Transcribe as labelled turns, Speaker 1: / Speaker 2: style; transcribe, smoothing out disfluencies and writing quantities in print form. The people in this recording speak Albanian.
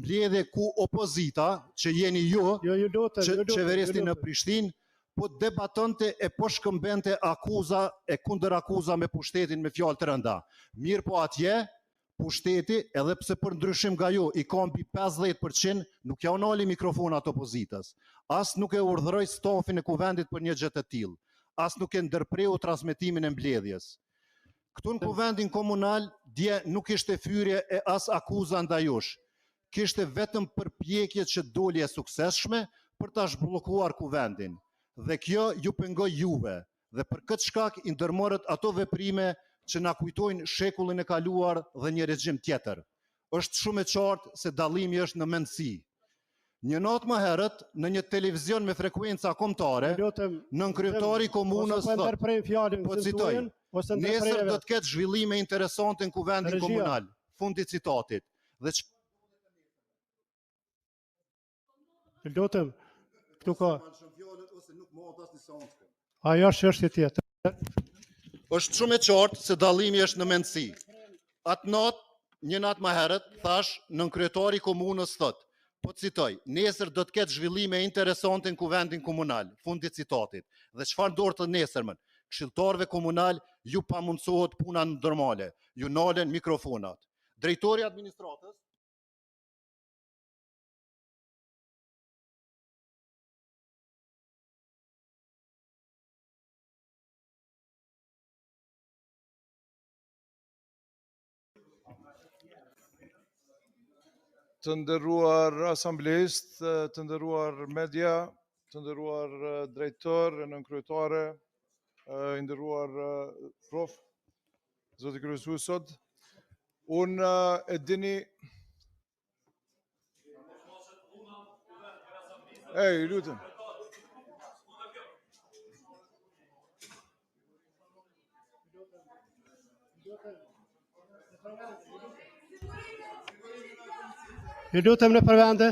Speaker 1: mbledhje ku opozita, që jeni ju, qeveristi në Prishtinë, po debatonte e po shkëmbente akuza e kundër akuza me pushtetin me fjalë të rënda. Mirë po atje, pushteti, edhe pse për ndryshim nga ju, i ka mbi 50%, nuk ja unali mikrofonat opozitës. As nuk e urdhëroi stafin e kuvendit për një gjë të tillë. As nuk e ndërpreu transmetimin e mbledhjes. Këtu në kuvendin komunal, dje nuk ishte fyrje e as akuza ndaj jush. Kishte vetëm përpjekje që doli e suksesshme për ta zhbllokuar kuvendin. Dhe kjo ju pengoj juve. Dhe për këtë shkak i ndërmorët ato veprime që na kujtojnë shekullin e kaluar dhe një regjim tjetër. Është shumë e qartë se dallimi është në mendësi. Një natë më herët, në një televizion me frekuenca kombëtare, nënkryetari komunës thotë, po citoj, nesër do të ketë zhvillime interesante në kuvendin komunal. Fundi citatit. Dhe
Speaker 2: Lutem, këtu ka. Ajo është çështje tjetër.
Speaker 1: Është shumë e qartë se dallimi është në mendësi. Atë natë, një natë më herët, thash, nënkryetari komunës thotë, po citoj, nesër do të ketë zhvillime interesante në kuvendin komunal, fundi citatit. Dhe çfarë ndodh të nesërmën? Këshilltarëve komunal ju pamundsohet puna normale, ju nalen mikrofonat. Drejtori i administratës
Speaker 3: Të nderuar asamblejist, të nderuar media, të nderuar drejtor, nënkryetare, i nderuar prof, zoti kryesues sot. Unë e dini... lutem.
Speaker 2: Ju lutem në përvende.